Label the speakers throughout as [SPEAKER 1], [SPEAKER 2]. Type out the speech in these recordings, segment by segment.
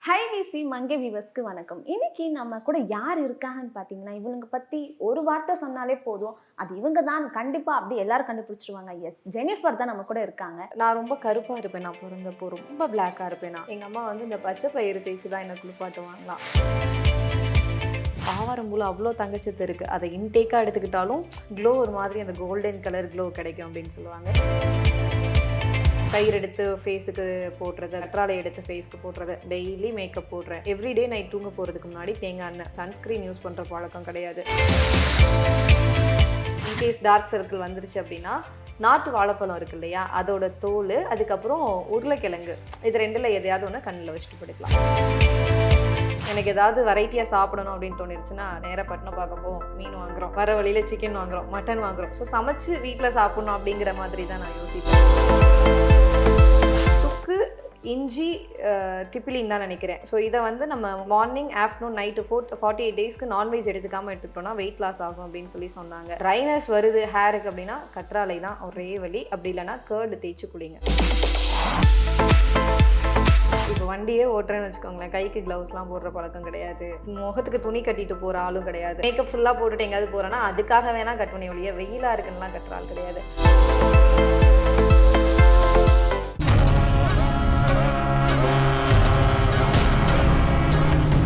[SPEAKER 1] High விசி மங்கை வியூவர்ஸ்க்கு வணக்கம். இன்னைக்கு நம்ம கூட யார் இருக்காங்கன்னு பார்த்தீங்கன்னா, இவங்க பற்றி ஒரு வார்த்தை சொன்னாலே போதும், அது இவங்க தான் கண்டிப்பா அப்படி எல்லாரும் கண்டுபிடிச்சிருவாங்க. எஸ், ஜெனிஃபர் தான் நம்ம கூட இருக்காங்க.
[SPEAKER 2] நான் ரொம்ப கருப்பாக இருப்பேன். நான் பிறந்தப்போ ரொம்ப பிளாக்காக இருப்பேன். எங்கள் அம்மா வந்து இந்த பச்சை பயிறு தேய்ச்சி தான் என்னை குளிப்பாட்டுவாங்களாம். ஆவாரம்பூல அவ்வளோ தங்கச்சத்து இருக்குது. அதை இன்டேக்காக எடுத்துக்கிட்டாலும் க்ளோ ஒரு மாதிரி அந்த கோல்டன் கலர் க்ளோ கிடைக்கும் அப்படின்னு சொல்லுவாங்க. தயிர் எடுத்து ஃபேஸுக்கு போடுறது, கற்றாழை எடுத்து ஃபேஸ்க்கு போடுறது, டெய்லி மேக்கப் போடுறேன். எவ்ரிடே நைட் தூங்க போகிறதுக்கு முன்னாடி தேங்காய் எண்ணெய், சன்ஸ்க்ரீன் யூஸ் பண்ணுற பழக்கம் கிடையாது. இன்கேஸ் டார்க் சர்க்கிள் வந்துருச்சு அப்படின்னா நாட்டு வாழைப்பழம் இருக்கு இல்லையா, அதோட தோல், அதுக்கப்புறம் உருளைக்கிழங்கு, இது ரெண்டில் எதையாவது ஒன்று கண்ணில் வச்சுட்டு படுக்கலாம். எனக்கு ஏதாவது வெரைட்டியாக சாப்பிடணும் அப்படின்னு தோணிருச்சுன்னா நேராக பட்டினம் பார்க்கப்போ மீன் வாங்குகிறோம், வர வழியில் சிக்கன் வாங்குகிறோம், மட்டன் வாங்குகிறோம். ஸோ சமைச்சு வீட்டில் சாப்பிட்ணும் அப்படிங்கிற மாதிரி தான் நான் யோசிப்பேன். சுக்கு, இஞ்சி, திப்பிலின்னு தான் நினைக்கிறேன். ஸோ இதை வந்து நம்ம மார்னிங், ஆஃப்டர்நூன், நைட்டு 48 டேஸ்க்கு நான்வெஜ் எடுத்துக்கிட்டோம்னா வெயிட் லாஸ் ஆகும் அப்படின்னு சொல்லி சொன்னாங்க. ட்ரைனஸ் வருது ஹேருக்கு அப்படின்னா கற்றாழை தான் ஒரே வழி. அப்படி இல்லைன்னா கேர்டு தேய்ச்சி குளிங்க. இப்போ வண்டியே ஓட்டுறேன்னு வச்சுக்கோங்களேன், கைக்கு க்ளவுஸ்லாம் போடுற பழக்கம் கிடையாது, முகத்துக்கு துணி கட்டிட்டு போகிற ஆளும் கிடையாது. மேக்கப் ஃபுல்லாக போட்டுட்டு எங்கேயாவது போகிறேன்னா அதுக்காக வேணால் கட் பண்ணி ஒழிய வெயிலாக இருக்குன்னுலாம் கட்டுற ஆள் கிடையாது.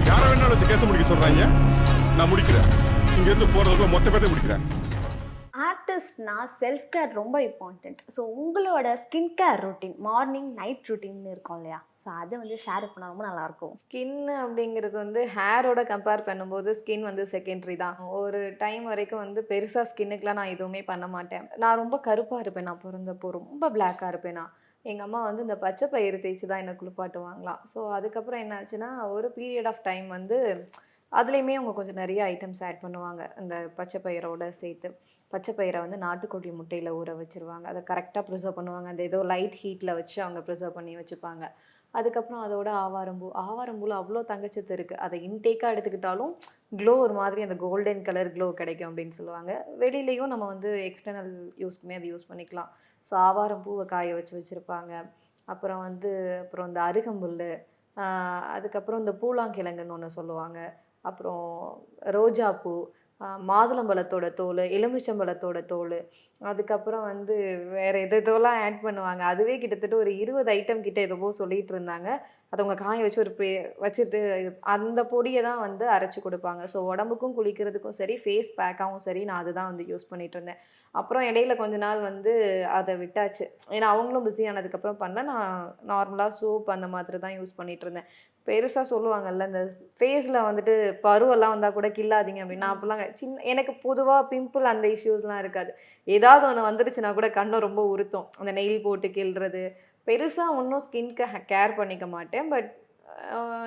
[SPEAKER 3] யாரை வேணாலும் வச்சு கேச முடிக்க சொல்கிறாங்க, நான் முடிக்கிறேன். இங்கேருந்து போகிறதுக்குள்ள மொத்த பேர்த்தை முடிக்கிறேன்.
[SPEAKER 1] ஆர்டிஸ்ட்னா செல்ஃப் கேர் ரொம்ப இம்பார்ட்டண்ட். ஸோ உங்களோட skin care routine, morning night ரொட்டீன்னு இருக்கும் இல்லையா, ஸோ அதை வந்து ஷேர் பண்ணால் ரொம்ப நல்லாயிருக்கும்.
[SPEAKER 2] ஸ்கின் அப்படிங்கிறது வந்து ஹேரோட கம்பேர் பண்ணும்போது ஸ்கின் வந்து செகண்டரி தான். ஒரு டைம் வரைக்கும் வந்து பெருசாக ஸ்கின்னுக்குலாம் நான் எதுவுமே பண்ண மாட்டேன். நான் ரொம்ப கருப்பாக இருப்பேன். நான் பிறந்தப்போ ரொம்ப பிளாக்காக இருப்பேன். எங்கள் அம்மா வந்து இந்த பச்சை பயிறு தேய்ச்சி தான் என்னை குளிப்பாட்டுவாங்களாம். ஸோ அதுக்கப்புறம் என்ன ஆச்சுன்னா, ஒரு பீரியட் ஆஃப் டைம் வந்து அதுலேயுமே அவங்க கொஞ்சம் நிறைய ஐட்டம்ஸ் ஆட் பண்ணுவாங்க. அந்த பச்சை பயிரோட சேர்த்து பச்சை பயிரை வந்து நாட்டுக்கோழி முட்டையில் ஊற வச்சுருவாங்க. அதை கரெக்டாக ப்ரிசர்வ் பண்ணுவாங்க. அந்த ஏதோ லைட் ஹீட்டில் வச்சு அவங்க ப்ரிசர்வ் பண்ணி வச்சுப்பாங்க. அதுக்கப்புறம் அதோட ஆவாரம்பூவில் அவ்வளோ தங்கச்சத்து இருக்குது. அதை இன்டேக்காக எடுத்துக்கிட்டாலும் க்ளோ ஒரு மாதிரி அந்த கோல்டன் கலர் க்ளோ கிடைக்கும் அப்படின்னு சொல்லுவாங்க. வெளியிலையும் நம்ம வந்து எக்ஸ்டர்னல் யூஸ்க்குமே அது யூஸ் பண்ணிக்கலாம். ஸோ ஆவாரம்பூவை காய வச்சுருப்பாங்க. அப்புறம் இந்த அருகம்புல், அதுக்கப்புறம் இந்த பூலாங்கிழங்குன்னு ஒன்று சொல்லுவாங்க. அப்புறம் ரோஜாப்பூ, மாதுளம்பழத்தோட தோல், எலுமிச்சம்பழத்தோட தோல், அதுக்கப்புறம் வேறு எதெல்லாம் ஆட் பண்ணுவாங்க. அதுவே கிட்டத்தட்ட ஒரு 20 ஐட்டம் கிட்ட எதுவோ சொல்லிகிட்டு இருந்தாங்க. அதை அவங்க காய வச்சு ஒரு வச்சுட்டு அந்த பொடியை தான் அரைச்சி கொடுப்பாங்க. ஸோ உடம்புக்கும் குளிக்கிறதுக்கும் சரி, ஃபேஸ் பேக்காகவும் சரி, நான் அதுதான் யூஸ் பண்ணிகிட்டு இருந்தேன். அப்புறம் இடையில கொஞ்ச நாள் அதை விட்டாச்சு. ஏன்னா அவங்களும் பிஸி ஆனதுக்கப்புறம் நான் நார்மலாக சோப் அந்த மாதிரி தான் யூஸ் பண்ணிகிட்டு இருந்தேன். பெருசாக சொல்லுவாங்கல்ல, இந்த ஃபேஸில் பருவெல்லாம் வந்தால் கூட கில்லாதீங்க அப்படின்னு. நான் அப்போல்லாம் எனக்கு பொதுவாக பிம்பிள் அந்த இஷ்யூஸ்லாம் இருக்காது. ஏதாவது ஒன்று வந்துடுச்சுன்னா கூட கண்ணை ரொம்ப உறுத்தும். அந்த நெயில் போட்டு கிள்றது, பெருசாக ஒன்றும் ஸ்கின்க்கு கேர் பண்ணிக்க மாட்டேன். பட்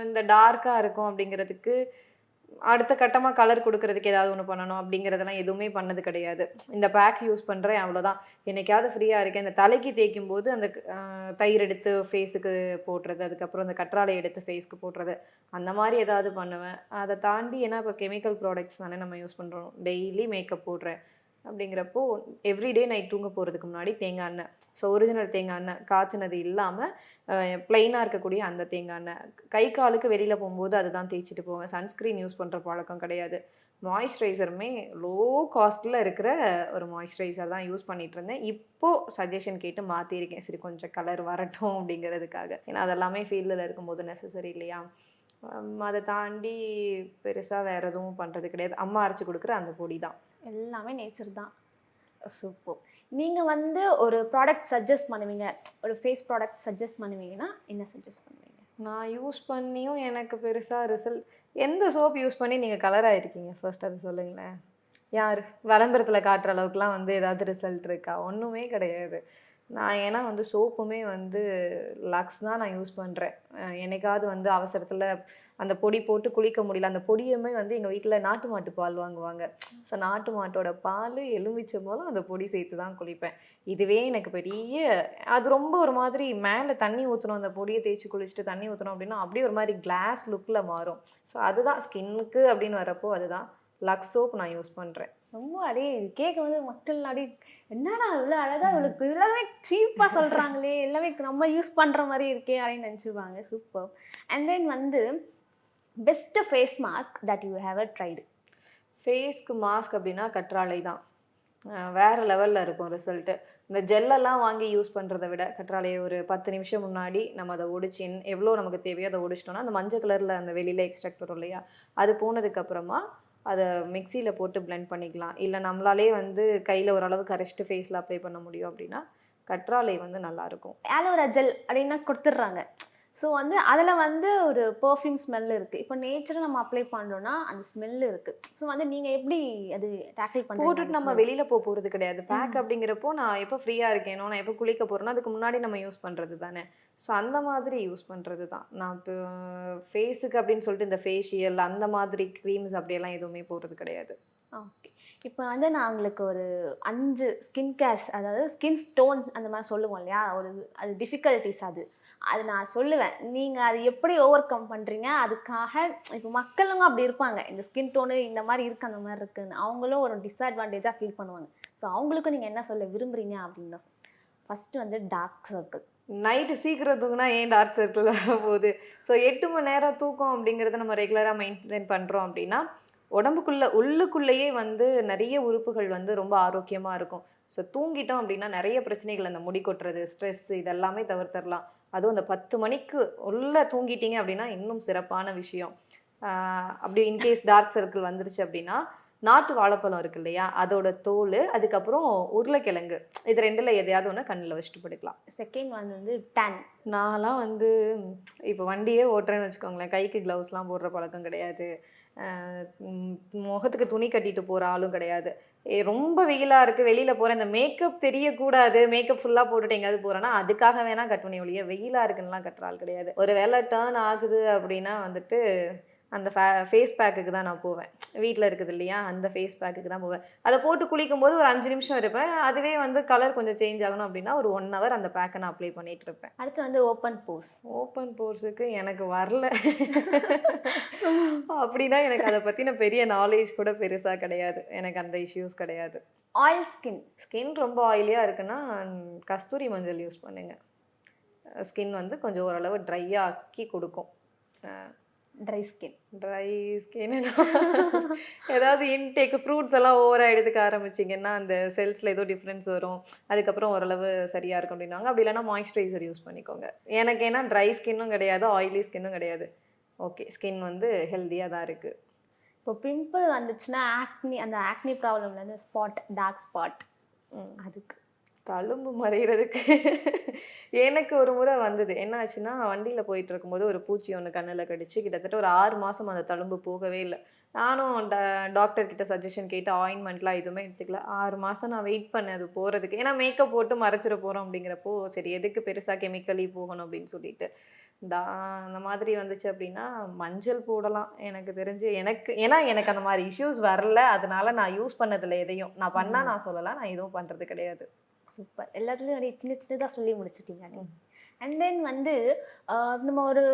[SPEAKER 2] இந்த டார்க்காக இருக்கும் அப்படிங்கிறதுக்கு அடுத்த கட்டமாக கலர் கொடுக்கறதுக்கு ஏதாவது ஒன்று பண்ணணும் அப்படிங்கிறதெல்லாம் எதுவுமே பண்ணது கிடையாது. இந்த பேக் யூஸ் பண்ணுறேன், அவ்வளோதான். என்னைக்காவது ஃப்ரீயாக இருக்கேன், இந்த தலைக்கு தேய்க்கும் போது அந்த தயிர் எடுத்து ஃபேஸுக்கு போடுறது, அதுக்கப்புறம் அந்த கற்றாழை எடுத்து ஃபேஸ்க்கு போடுறது, அந்த மாதிரி ஏதாவது பண்ணுவேன். அதை தாண்டி ஏன்னா இப்போ கெமிக்கல் ப்ராடக்ட்ஸ் தானே நம்ம யூஸ் பண்ணுறோம். டெய்லி மேக்கப் போடுறேன் அப்படிங்கிறப்போ எவ்ரிடே நைட் தூங்க போகிறதுக்கு முன்னாடி தேங்காய் எண்ணெய், ஸோ ஒரிஜினல் தேங்காய் எண்ணெய், காய்ச்சினது இல்லாமல் ப்ளைனாக இருக்கக்கூடிய அந்த தேங்காய் எண்ணெய், கை காலுக்கு வெளியில் போகும்போது அதுதான் தேய்ச்சிட்டு போவேன். சன்ஸ்க்ரீன் யூஸ் பண்ணுற பழக்கம் கிடையாது. மாய்ஸ்சரைசருமே லோ காஸ்ட்டில் இருக்கிற ஒரு மாய்ஸ்சரைசர் தான் யூஸ் பண்ணிகிட்டு இருந்தேன். இப்போது சஜஷன் கேட்டு மாற்றிருக்கேன். சரி, கொஞ்சம் கலர் வரட்டும் அப்படிங்கிறதுக்காக. ஏன்னா அதெல்லாமே ஃபீல்டில் இருக்கும்போது நெசசரி இல்லையா. அதை தாண்டி பெருசாக வேறு எதுவும் பண்ணுறது கிடையாது. அம்மா அரைச்சி கொடுக்குற அந்த பொடி தான்.
[SPEAKER 1] எல்லாமே நேச்சர் தான். சூப்பர். நீங்கள் ஒரு ப்ராடக்ட் சஜஸ்ட் பண்ணுவீங்க, ஒரு ஃபேஸ் ப்ராடக்ட் சஜஸ்ட் பண்ணுவீங்கன்னா என்ன சஜஸ்ட் பண்ணுவீங்க?
[SPEAKER 2] நான் யூஸ் பண்ணியும் எனக்கு பெருசாக ரிசல்ட். எந்த சோப் யூஸ் பண்ணி நீங்கள் கலர் ஆகிருக்கீங்க ஃபர்ஸ்ட் அதை சொல்லுங்களேன். யார் விளம்பரத்தில் காட்டுற அளவுக்குலாம் ஏதாவது ரிசல்ட் இருக்கா? ஒன்றுமே கிடையாது. நான் ஏன்னா சோப்புமே லக்ஸ் தான் நான் யூஸ் பண்ணுறேன். என்னைக்காவது அவசரத்தில் அந்த பொடி போட்டு குளிக்க முடியல, அந்த பொடியுமே எங்கள் வீட்டில் நாட்டு மாட்டு பால் வாங்குவாங்க. ஸோ நாட்டு மாட்டோட பால், எலுமிச்சம்பழம், அந்த பொடி சேர்த்து தான் குளிப்பேன். இதுவே எனக்கு பெரிய அது ரொம்ப ஒரு மாதிரி மேலே தண்ணி ஊற்றணும், அந்த பொடியை தேய்ச்சி குளிச்சுட்டு தண்ணி ஊற்றணும் அப்படின்னா அப்படியே ஒரு மாதிரி கிளாஸ் லுக்கில் மாறும். ஸோ அதுதான் ஸ்கின்னுக்கு அப்படின்னு வரப்போ அதுதான் லக்ஸ் சோப் நான் யூஸ் பண்ணுறேன்.
[SPEAKER 1] ரொம்ப அப்படியே கேட்கும்போது மக்கள் அப்படியே என்னடா இவ்வளோ அழகா இவளுக்கு எல்லாமே சீப்பாக சொல்கிறாங்களே, எல்லாமே நம்ம யூஸ் பண்ணுற மாதிரி இருக்கே அப்படின்னு நினச்சிருவாங்க. சூப்பர். அண்ட் தென் வந்து best face mask that you have tried.
[SPEAKER 2] ஃபேஸ்க்கு மாஸ்க் அப்படின்னா கற்றாழை தான். வேற லெவலில் இருக்கும் ரிசல்ட்டு. இந்த ஜெல்லெல்லாம் வாங்கி யூஸ் பண்ணுறத விட கற்றாழையை ஒரு 10 நிமிஷம் முன்னாடி நம்ம அதை ஒடிச்சு எவ்வளோ நமக்கு தேவையோ அதை ஒடிச்சிட்டோம்னா அந்த மஞ்சள் கலரில் அந்த வெளியில் எக்ஸ்ட்ராக்ட் வரும் இல்லையா, அது போனதுக்கப்புறமா அதை மிக்சியில் போட்டு பிளெண்ட் பண்ணிக்கலாம். இல்லை நம்மளாலே வந்து கையில் ஓரளவுக்கு அரைச்சிட்டு ஃபேஸில் அப்ளை பண்ண முடியும் அப்படின்னா கற்றாழை வந்து நல்லாயிருக்கும்.
[SPEAKER 1] ஆலோவேரா ஜெல் அப்படின்னா கொடுத்துட்றாங்க. ஸோ வந்து அதில் வந்து ஒரு பெர்ஃப்யூம் ஸ்மெல் இருக்குது. இப்போ நேச்சராக நம்ம அப்ளை பண்ணுறோன்னா அந்த ஸ்மெல் இருக்குது. ஸோ வந்து நீங்கள் எப்படி அது டேக்கிள் பண்ணுறீங்க?
[SPEAKER 2] போட்டுட்டு நம்ம வெளியில் போகிறது கிடையாது. பேக் அப்படிங்கிறப்போ நான் எப்போ ஃப்ரீயாக இருக்கேனோ, நான் எப்போ குளிக்க போகிறேனோ அதுக்கு முன்னாடி நம்ம யூஸ் பண்ணுறது தானே. ஸோ அந்த மாதிரி யூஸ் பண்ணுறது தான். நான் இப்போ ஃபேஸுக்கு அப்படின்னு சொல்லிட்டு இந்த ஃபேஷியல் அந்த மாதிரி க்ரீம்ஸ் அப்படியெல்லாம் எதுவுமே போடுறது கிடையாது.
[SPEAKER 1] ஓகே. இப்போ வந்து நான் உங்களுக்கு ஒரு 5 ஸ்கின் கேர்ஸ், அதாவது ஸ்கின் ஸ்டோன் அந்த மாதிரி சொல்லுவோம் இல்லையா, அது டிஃபிகல்ட்டிஸ் அது நான் சொல்லுவேன். நீங்கள் அது எப்படி ஓவர் கம் பண்ணுறீங்க, அதுக்காக இப்போ மக்களும் அப்படி இருப்பாங்க, இந்த ஸ்கின் டோனு இந்த மாதிரி இருக்குது அந்த மாதிரி இருக்குன்னு அவங்களும் ஒரு டிஸ்அட்வான்டேஜாக ஃபீல் பண்ணுவாங்க. ஸோ அவங்களுக்கும் நீங்கள் என்ன சொல்ல விரும்புகிறீங்க அப்படின்னா, ஃபஸ்ட்டு வந்து டார்க் சர்க்கிள்.
[SPEAKER 2] நைட்டு சீக்கிரம் தூங்கினா ஏன் டார்க் சர்க்கிள் வரப்போகுது? ஸோ 8 மணி நேரம் தூக்கம் அப்படிங்கிறத நம்ம ரெகுலராக மெயின்டைன் பண்ணுறோம் அப்படின்னா உள்ளுக்குள்ளேயே வந்து நிறைய உறுப்புகள் வந்து ரொம்ப ஆரோக்கியமாக இருக்கும். ஸோ தூங்கிட்டோம் அப்படின்னா நிறைய பிரச்சனைகள், அந்த முடி கொட்டுறது, ஸ்ட்ரெஸ் இதெல்லாமே தவிர்த்தரலாம். அதுவும் அந்த 10 மணிக்கு உள்ள தூங்கிட்டீங்க அப்படின்னா இன்னும் சிறப்பான விஷயம். அப்படி இன்கேஸ் டார்க் சர்க்கிள் வந்துருச்சு அப்படின்னா நாட்டு வாழைப்பழம் இருக்கு இல்லையா, அதோட தோல், அதுக்கப்புறம் உருளைக்கிழங்கு, இது 2ல் எதையாவது ஒன்று கண்ணில் வச்சுட்டு படுக்கலாம்.
[SPEAKER 1] செகண்ட் வந்து டேன்.
[SPEAKER 2] நான்லாம் வந்து இப்போ வண்டியே ஓட்டுறேன்னு வச்சுக்கோங்களேன், கைக்கு க்ளவுஸ்லாம் போடுற பழக்கம் கிடையாது. முகத்துக்கு துணி கட்டிட்டு போகிற ஆளும் கிடையாது. ரொம்ப வெயிலாக இருக்குது, வெளியில் போகிறேன், இந்த மேக்கப் தெரியக்கூடாது, மேக்கப் ஃபுல்லாக போட்டுட்டு எங்கேயாவது போகிறேன்னா அதுக்காக வேணால் கட்டுவனே ஒழிய வெயிலாக இருக்குன்னுலாம் கட்டுற ஆள் கிடையாது. ஒரு வேளை டேர்ன் ஆகுது அப்படின்னா வந்துட்டு அந்த ஃபேஸ் பேக்குக்கு தான் நான் போவேன். வீட்டில் இருக்குது இல்லையா, அந்த ஃபேஸ் பேக்குக்கு தான் போவேன். அதை போட்டு குளிக்கும்போது ஒரு 5 நிமிஷம் இருப்பேன். அதுவே வந்து கலர் கொஞ்சம் சேஞ்ச் ஆகணும் அப்படின்னா ஒரு 1 ஹவர் அந்த பேக்கை நான் அப்ளை பண்ணிகிட்டு இருப்பேன்.
[SPEAKER 1] அடுத்து வந்து ஓப்பன் போர்ஸ்.
[SPEAKER 2] ஓப்பன் போர்ஸுக்கு எனக்கு வரல. அப்படின்னா எனக்கு அதை பற்றின பெரிய நாலேஜ் கூட பெருசாக கிடையாது. எனக்கு அந்த இஷ்யூஸ் கிடையாது.
[SPEAKER 1] ஆயில் ஸ்கின்
[SPEAKER 2] ரொம்ப ஆயிலியாக இருக்குன்னா கஸ்தூரி மஞ்சள் யூஸ் பண்ணுங்கள். ஸ்கின் வந்து கொஞ்சம் ஓரளவு ட்ரையாக ஆக்கி கொடுக்கும்.
[SPEAKER 1] ட்ரை ஸ்கின்
[SPEAKER 2] ஏதாவது இன்டேக் ஃப்ரூட்ஸ் எல்லாம் ஓவராக எடுத்துக்க ஆரம்பிச்சிங்கன்னா அந்த செல்ஸில் ஏதோ டிஃப்ரென்ஸ் வரும், அதுக்கப்புறம் ஓரளவு சரியாக இருக்கும் அப்படின்னாங்க. அப்படி இல்லைன்னா மாய்ஸ்சரைசர் யூஸ் பண்ணிக்கோங்க. எனக்கு ஏன்னா ட்ரை ஸ்கின்னும் கிடையாது, ஆயிலி ஸ்கின்னும் கிடையாது. ஓகே, ஸ்கின் வந்து ஹெல்த்தியாக தான் இருக்குது.
[SPEAKER 1] இப்போ பிம்பிள் வந்துச்சுன்னா அந்த ஆக்னி ப்ராப்ளம்லேருந்து டார்க் ஸ்பாட் அதுக்கு
[SPEAKER 2] தழும்பு மறைகிறதுக்கு எனக்கு ஒரு முறை வந்தது. என்ன ஆச்சுன்னா, வண்டியில் போயிட்டு இருக்கும்போது ஒரு பூச்சி ஒன்று கண்ணில் கடிச்சு கிட்டத்தட்ட ஒரு 6 மாதம் அந்த தழும்பு போகவே இல்லை. நானும் டாக்டர் கிட்ட சஜஷன் கேட்டு ஆயின்மெண்ட்லாம் எதுவுமே எடுத்துக்கல. 6 மாதம் நான் வெயிட் பண்ணேன் அது போகிறதுக்கு. ஏன்னா மேக்கப் போட்டு மறைச்சிட போகிறோம் அப்படிங்கிறப்போ சரி எதுக்கு பெருசாக கெமிக்கலி போகணும் அப்படின்னு சொல்லிட்டு அந்த மாதிரி வந்துச்சு அப்படின்னா மஞ்சள் போடலாம். எனக்கு தெரிஞ்சு ஏன்னா எனக்கு அந்த மாதிரி இஷ்யூஸ் வரல, அதனால நான் யூஸ் பண்ணதில்லை. எதையும் நான் பண்ணால் நான் சொல்லலாம், நான் எதுவும் பண்ணுறது கிடையாது.
[SPEAKER 1] சூப்பர். எல்லாத்துலேயும் அப்படியே சின்னதாக சொல்லி முடிச்சிட்டீங்க. அண்ட் தென் வந்து நம்ம ஒரு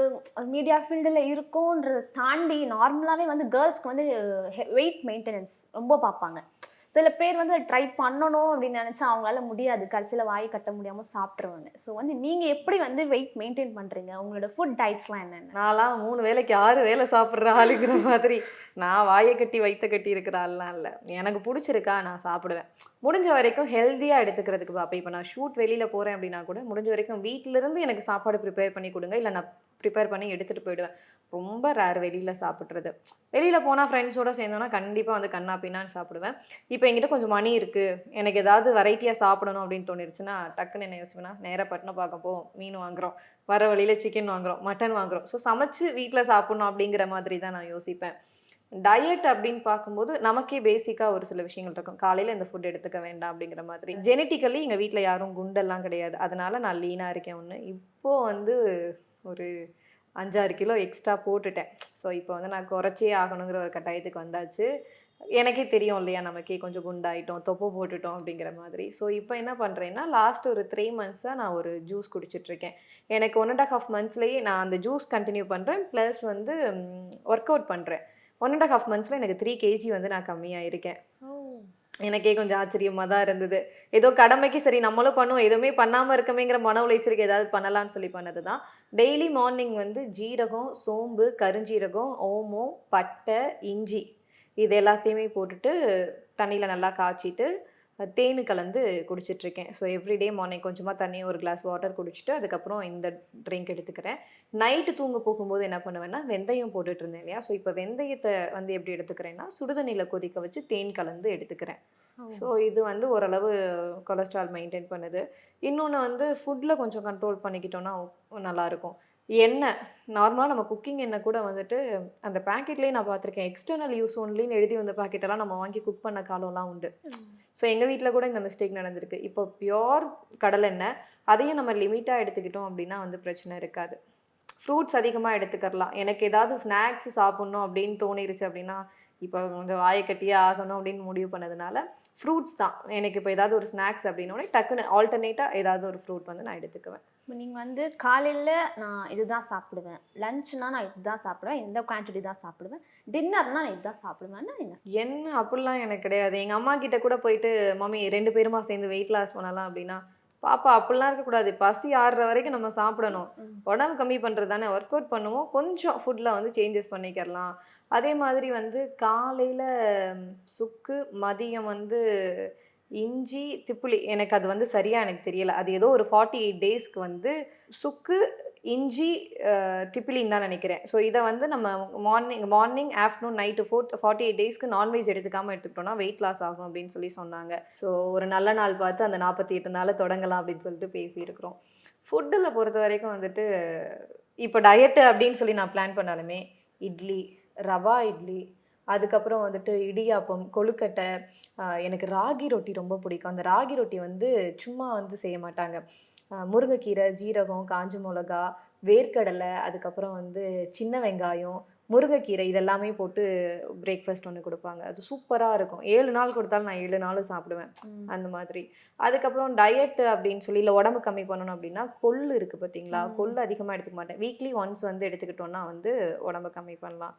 [SPEAKER 1] மீடியா ஃபீல்டில் இருக்கோன்றதை தாண்டி நார்மலாகவே வந்து கேர்ள்ஸ்க்கு வந்து வெயிட் மெயின்டெனன்ஸ் ரொம்ப பார்ப்பாங்க. சில பேர் வந்து ட்ரை பண்ணணும் அப்படின்னு நினச்சா அவங்களால முடியாது, கடைசியில் வாய் கட்ட முடியாமல் சாப்பிட்ருவாங்க. ஸோ வந்து நீங்கள் எப்படி வந்து வெயிட் மெயின்டைன் பண்ணுறீங்க? உங்களோட ஃபுட் டயட்ஸ்லாம் என்னென்ன?
[SPEAKER 2] நான்லாம் 3 வேளைக்கு 6 வேளை சாப்பிட்ற ஆளுங்கிற மாதிரி நான் வாயை கட்டி வயிற்ற கட்டி இருக்கிற ஆள்லாம் இல்லை. எனக்கு பிடிச்சிருக்கா நான் சாப்பிடுவேன். முடிஞ்ச வரைக்கும் ஹெல்த்தியாக எடுத்துக்கிறதுக்கு பார்ப்பேன். இப்போ நான் ஷூட் வெளியில் போகிறேன் அப்படின்னா கூட முடிஞ்ச வரைக்கும் வீட்டிலேருந்து எனக்கு சாப்பாடு ப்ரிப்பேர் பண்ணி கொடுங்க, இல்லை நான் ப்ரிப்பேர் பண்ணி எடுத்துகிட்டு போயிடுவேன். ரொம்ப ரேர் வெளியில் சாப்பிட்றது. வெளியில் போனால் ஃப்ரெண்ட்ஸோடு சேர்ந்தோன்னா கண்டிப்பாக வந்து கண்ணா பின்னான்னு சாப்பிடுவேன். இப்போ என்கிட்ட கொஞ்சம் மணி இருக்குது, எனக்கு ஏதாவது வெரைட்டியாக சாப்பிடணும் அப்படின்னு தோணிருச்சுன்னா டக்குன்னு என்ன யோசிப்பேன்னா, நேராக பட்டினம் பார்க்க போவோம், மீன் வாங்குகிறோம், வர வழியில் சிக்கன் வாங்குகிறோம், மட்டன் வாங்குகிறோம். ஸோ சமைச்சு வீட்டில் சாப்பிட்ணும் அப்படிங்கிற மாதிரி தான் நான் யோசிப்பேன். டயட் அப்படின்னு பார்க்கும்போது நமக்கே பேசிக்காக ஒரு சில விஷயங்கள் இருக்கும். காலையில் இந்த ஃபுட் எடுத்துக்க வேண்டாம் அப்படிங்கிற மாதிரி. ஜெனட்டிக்கலி எங்கள் வீட்டில் யாரும் குண்டெல்லாம் கிடையாது, அதனால நான் லீனாக இருக்கேன். ஒன்று இப்போது வந்து ஒரு 5-6 கிலோ எக்ஸ்ட்ரா போட்டுட்டேன். ஸோ இப்போ வந்து நான் குறைச்சே ஆகணுங்கிற ஒரு கட்டாயத்துக்கு வந்தாச்சு. எனக்கே தெரியும் இல்லையா, நமக்கே கொஞ்சம் குண்டாயிட்டோம், தொப்பை போட்டுட்டோம் அப்படிங்கிற மாதிரி. ஸோ இப்போ என்ன பண்ணுறேன்னா, லாஸ்ட் ஒரு 3 மந்த்ஸாக நான் ஒரு ஜூஸ் குடிச்சிட்ருக்கேன். எனக்கு 1.5 மந்த்ஸ்லேயே நான் அந்த ஜூஸ் கண்டினியூ பண்ணுறேன், ப்ளஸ் வந்து ஒர்க் அவுட் பண்ணுறேன். 1.5 மந்த்ஸில் எனக்கு 3 kg வந்து நான் கம்மியாக இருக்கேன். எனக்கே கொஞ்சம் ஆச்சரியமாக தான் இருந்தது. ஏதோ கடமைக்கு சரி நம்மளும் பண்ணுவோம், எதுவுமே பண்ணாமல் இருக்கமேங்கிற மன உளைச்சலுக்கு ஏதாவது பண்ணலான்னு சொல்லி பண்ணது தான். டெய்லி மார்னிங் வந்து ஜீரகம், சோம்பு, கருஞ்சீரகம், ஓமம், பட்டை, இஞ்சி இது எல்லாத்தையுமே போட்டுட்டு தண்ணியில் நல்லா காய்ச்சிட்டு தேன் கலந்து குடிச்சிட்ருக்கேன். ஸோ எவ்ரிடே மார்னிங் கொஞ்சமாக தண்ணி ஒரு கிளாஸ் வாட்டர் குடிச்சிட்டு அதுக்கப்புறம் இந்த ட்ரிங்க் எடுத்துக்கிறேன். நைட்டு தூங்க போகும்போது என்ன பண்ணுவேன்னா வெந்தயம் போட்டுட்டு இருந்தேன் இல்லையா? ஸோ இப்போ வெந்தயத்தை வந்து எப்படி எடுத்துக்கிறேன்னா சுடுதண்ணியில் கொதிக்க வச்சு தேன் கலந்து எடுத்துக்கிறேன். ஸோ இது வந்து ஓரளவு கொலஸ்ட்ரால் மெயின்டைன் பண்ணுது. இன்னொன்று வந்து ஃபுட்டில் கொஞ்சம் கண்ட்ரோல் பண்ணிக்கிட்டோன்னா நல்லாயிருக்கும். எண்ணெய் நார்மலாக நம்ம குக்கிங் எண்ணெய் கூட வந்துட்டு அந்த பேக்கெட்லேயே நான் பார்த்துருக்கேன். எக்ஸ்டர்னல் யூஸ் ஒன்லின்னு எழுதி வந்த பேக்கெட்டெல்லாம் நம்ம வாங்கி குக் பண்ண காலம்லாம் உண்டு. ஸோ எங்கள் வீட்டில் கூட இந்த மிஸ்டேக் நடந்திருக்கு. இப்போ பியோர் கடலெண்ணெய் அதையும் நம்ம லிமிட்டாக எடுத்துக்கிட்டோம் அப்படின்னா வந்து பிரச்சனை இருக்காது. ஃப்ரூட்ஸ் அதிகமாக எடுத்துக்கலாம். எனக்கு ஏதாவது ஸ்நாக்ஸ் சாப்பிட்ணும் அப்படின்னு தோணிருச்சு அப்படின்னா இப்போ கொஞ்சம் வாயை கட்டியே ஆகணும் அப்படின்னு முடிவு பண்ணதுனால ஃப்ரூட்ஸ் தான். எனக்கு இப்போ ஏதாவது ஒரு ஸ்நாக்ஸ் அப்படின்னோடனே டக்குன்னு ஆல்டர்னேட்டாக ஏதாவது ஒரு ஃப்ரூட் வந்து நான் எடுத்துக்குவேன்.
[SPEAKER 1] இப்போ நீங்கள் வந்து காலையில் நான் இதுதான் சாப்பிடுவேன், லஞ்ச்னா நான் இதுதான் சாப்பிடுவேன், இந்த குவான்டிட்டி தான் சாப்பிடுவேன், டின்னர்னா நான் இதுதான் சாப்பிடுவேன்னா
[SPEAKER 2] என்ன அப்படிலாம் எனக்கு கிடையாது. எங்கள் அம்மா கிட்ட கூட போயிட்டு மம்மி 2 பேருமா சேர்ந்து வெயிட் லாஸ் பண்ணலாம் அப்படின்னா பாப்பா அப்படிலாம் இருக்கக்கூடாது. பசி ஆறுற வரைக்கும் நம்ம சாப்பிடணும். உடம்பு கம்மி பண்ணுறது தானே, ஒர்க் அவுட் பண்ணுவோம், கொஞ்சம் ஃபுட்டில் வந்து சேஞ்சஸ் பண்ணிக்கிறலாம். அதே மாதிரி வந்து காலையில் சுக்கு, மதியம் வந்து இஞ்சி, திப்புளி எனக்கு அது வந்து சரியாக எனக்கு தெரியலை. அது ஏதோ ஒரு 48 டேஸ்க்கு வந்து சுக்கு, இஞ்சி, திப்பிலின்னு தான் நினைக்கிறேன். ஸோ இதை வந்து நம்ம மார்னிங் ஆஃப்டர்நூன் நைட்டு 48 டேஸ்க்கு நான்வெஜ் எடுத்துக்கிட்டோம்னா வெயிட் லாஸ் ஆகும் அப்படின்னு சொல்லி சொன்னாங்க. ஸோ ஒரு நல்ல நாள் பார்த்து அந்த 48 நாள் தொடங்கலாம் அப்படின்னு சொல்லிட்டு பேசியிருக்கிறோம். ஃபுட்டில் பொறுத்த வரைக்கும் வந்துட்டு இப்போ டயட்டு அப்படின்னு சொல்லி நான் பிளான் பண்ணாலுமே இட்லி, ரவா இட்லி, அதுக்கப்புறம் வந்துட்டு இடியாப்பம், கொழுக்கட்டை, எனக்கு ராகி ரொட்டி ரொம்ப பிடிக்கும். அந்த ராகி ரொட்டி வந்து சும்மா வந்து செய்ய மாட்டாங்க. முருங்கைக்கீரை, ஜீரகம், காஞ்ச மிளகா, வேர்க்கடலை, அதுக்கப்புறம் வந்து சின்ன வெங்காயம், முருங்கைக்கீரை இதெல்லாமே போட்டு பிரேக்ஃபாஸ்ட் ஒன்று கொடுப்பாங்க. அது சூப்பராக இருக்கும். 7 நாள் கொடுத்தாலும் நான் 7 நாளும் சாப்பிடுவேன் அந்த மாதிரி. அதுக்கப்புறம் டயட்டு அப்படின்னு சொல்லி இல்லை உடம்பு கம்மி பண்ணணும் அப்படின்னா கொள்ளு இருக்குது பார்த்தீங்களா? கொள்ளு அதிகமாக எடுத்துக்க மாட்டேன். வீக்லி ஒன்ஸ் வந்து எடுத்துக்கிட்டோன்னா வந்து உடம்பு கம்மி பண்ணலாம்.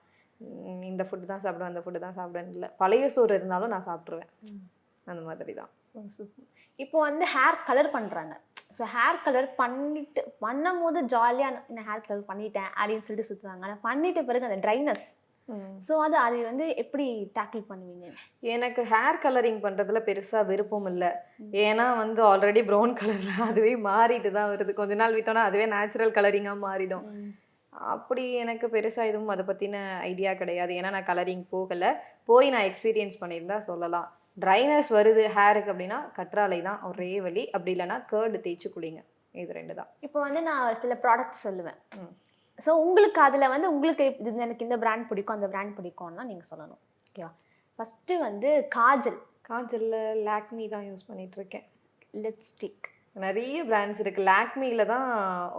[SPEAKER 2] இந்த ஃபுட்டு தான் சாப்பிடுவேன், அந்த ஃபுட்டு தான் சாப்பிடுவேன் இல்லை, பழைய சோறு இருந்தாலும் நான் சாப்பிட்ருவேன். அந்த மாதிரி தான்.
[SPEAKER 1] இப்போ வந்து ஹேர் கலர் பண்ணுறாங்க. ஸோ ஹேர் கலர் பண்ணும்போது ஜாலியாக நான் ஹேர் கலர் பண்ணிட்டேன் அப்படின்னு சொல்லிட்டு சுற்றுவாங்க. ஆனால் பண்ணிட்ட பிறகு அந்த ட்ரைனஸ், ஸோ அது வந்து எப்படி டேக்கிள் பண்ணுவீங்க?
[SPEAKER 2] எனக்கு ஹேர் கலரிங் பண்ணுறதுல பெருசாக விருப்பம் இல்லை. ஏன்னா வந்து ஆல்ரெடி ப்ரௌன் கலரில் அதுவே மாறிட்டு தான் வருது. கொஞ்ச நாள் விட்டோன்னா அதுவே நேச்சுரல் கலரிங்காக மாறிடும். அப்படி எனக்கு பெருசாக எதுவும் அதை பற்றின ஐடியா கிடையாது. ஏன்னா நான் கலரிங் போய் நான் எக்ஸ்பீரியன்ஸ் பண்ணியிருந்தா சொல்லலாம். ட்ரைனஸ் வருது ஹேருக்கு அப்படின்னா கற்றாழை தான் ஒரே வழி. அப்படி இல்லைன்னா கேர்டு தேய்ச்சி குளிங்க. இது 2 தான்.
[SPEAKER 1] இப்போ வந்து நான் சில ப்ராடக்ட்ஸ் சொல்லுவேன். ஸோ உங்களுக்கு அதில் வந்து உங்களுக்கு எனக்கு இந்த பிராண்ட் பிடிக்கும், அந்த பிராண்ட் பிடிக்கும்னா நீங்கள் சொல்லணும். ஓகேவா? ஃபஸ்ட்டு வந்து
[SPEAKER 2] காஜலில் லாக்மி தான் யூஸ் பண்ணிகிட்ருக்கேன்.
[SPEAKER 1] லிப்ஸ்டிக்
[SPEAKER 2] நிறைய பிராண்ட்ஸ் இருக்குது. லாக்மியில் தான்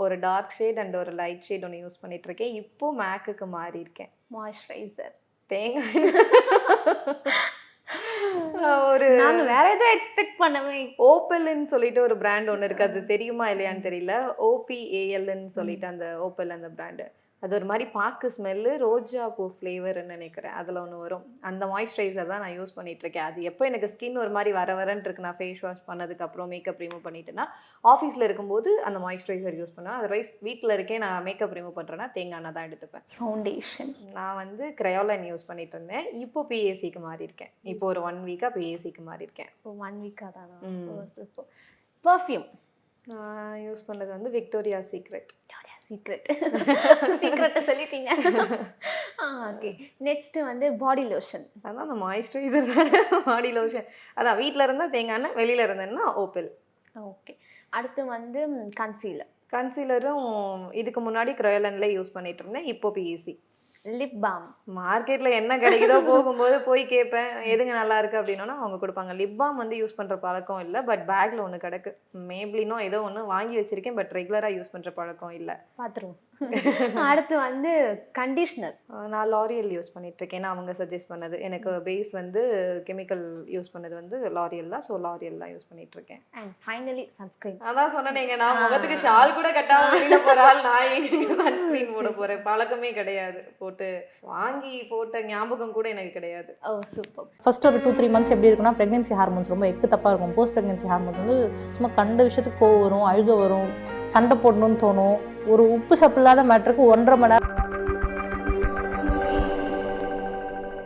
[SPEAKER 2] ஒரு டார்க் ஷேட் அண்ட் ஒரு லைட் ஷேட் ஒன்று யூஸ் பண்ணிகிட்ருக்கேன். இப்போது மேக்குக்கு மாறி இருக்கேன்.
[SPEAKER 1] மாய்ஸ்சரைசர்,
[SPEAKER 2] தேங்காய் ஒரு
[SPEAKER 1] நாங்கள் வேற ஏதோ எக்ஸ்பெக்ட் பண்ணுவேன்.
[SPEAKER 2] ஓப்பல்ன்னு சொல்லிட்டு ஒரு பிராண்ட் ஒன்று இருக்குது. அது தெரியுமா இல்லையான்னு தெரியல. OPALன்னு சொல்லிட்டு அந்த ஓப்பல் அந்த பிராண்டு. அது ஒரு மாதிரி பாக்கு ஸ்மெல்லு, ரோஜா பூ ஃப்ளேவர்ன்னு நினைக்கிறேன். அதில் ஒன்று வரும். அந்த மாய்ஸ்சரைசர் தான் நான் யூஸ் பண்ணிகிட்ருக்கேன். அது எப்போ எனக்கு ஸ்கின் ஒரு மாதிரி வரன்னு இருக்கு, நான் ஃபேஸ் வாஷ் பண்ணதுக்கப்புறம் மேக்கப் ரிமூவ் பண்ணிட்டேன்னா ஆஃபீஸில் இருக்கும்போது அந்த மாய்ஸ்சரைசர் யூஸ் பண்ணுவேன். அதர்வைஸ் வீட்டில் இருக்கேன் நான் மேக்கப் ரிமூவ் பண்ணுறேன்னா தேங்காய் எண்ணெய் தான் எடுத்துப்பேன்.
[SPEAKER 1] ஃபவுண்டேஷன்
[SPEAKER 2] நான் வந்து கிரையோலின் யூஸ் பண்ணிட்டு இருந்தேன். இப்போ PACக்கு மாறி இருக்கேன். இப்போ ஒரு 1 வீக்காக PACக்கு மாறி இருக்கேன்.
[SPEAKER 1] இப்போ 1 வீக்காக தான். பர்ஃப்யூம்
[SPEAKER 2] நான் யூஸ் பண்ணது வந்து விக்டோரியா சீக்ரெட்
[SPEAKER 1] சொல்லிட்டீங்க. ஓகே, நெக்ஸ்ட் வந்து பாடி லோஷன்.
[SPEAKER 2] அதான் அந்த மாய்ஸ்சரைசர் தானே பாடி லோஷன். அதான் வீட்டில் இருந்தால் தேங்காய் எண்ணெய், வெளியில் இருந்தேன்னா ஓப்பல்.
[SPEAKER 1] ஓகே, அடுத்து வந்து
[SPEAKER 2] கன்சீலரும் இதுக்கு முன்னாடி கிரையோலின்ல யூஸ் பண்ணிட்டு இருந்தேன். இப்போ PAC.
[SPEAKER 1] லிப் பாம்
[SPEAKER 2] மார்க்கெட்டில் என்ன கிடைக்குதோ போகும்போது போய் கேட்பேன் எதுங்க நல்லா இருக்குது அப்படின்னா அவங்க கொடுப்பாங்க. லிப் பாம் வந்து யூஸ் பண்ணுற பழக்கம் இல்லை. பட் பேக்கில் ஒன்று கிடக்கு. மேப்ளினோ ஏதோ ஒன்று வாங்கி வச்சுருக்கேன். பட் ரெகுலராக யூஸ் பண்ணுற பழக்கம் இல்லை.
[SPEAKER 1] பார்த்துருவோம். அடுத்து வந்து கண்டிஷ்னர்.
[SPEAKER 2] நான் லாரியல் யூஸ் பண்ணிகிட்ருக்கேன். ஏன்னா அவங்க சஜஸ்ட் பண்ணது. எனக்கு பேஸ் வந்து கெமிக்கல் யூஸ் பண்ணது வந்து லாரியல் தான். ஸோ லாரியல் தான் யூஸ் பண்ணிகிட்ருக்கேன்.
[SPEAKER 1] And finally sunscreen.
[SPEAKER 2] அதான் சொன்னேங்க, நான் முகத்துக்கு ஷால் கூட கட்டாம வெளியில போகிற ஆள். நான் எங்க சன்ஸ்க்ரீன் போட போகிறேன்? பழக்கமே கிடையாது. போட்டு வாங்கி போட்ட ஞாபகம் கூட எனக்கு கிடையாது.
[SPEAKER 1] ஓ சூப்பர்.
[SPEAKER 4] ஃபர்ஸ்ட் ஒரு 2-3 மந்த்ஸ் எப்படி இருக்குன்னா ப்ரெக்னென்சி ஹார்மோன்ஸ் ரொம்ப எக்கு தப்பாக இருக்கும். போஸ்ட் ப்ரெக்னென்சி ஹார்மோன்ஸ் வந்து சும்மா கண்ட விஷயத்துக்கு கோவம் வரும், அழுக வரும், சண்டை போடணும்னு தோணும். ஒரு உப்பு சப்பு இல்லாத மேட்டருக்கு 1.5 மணி நேரம்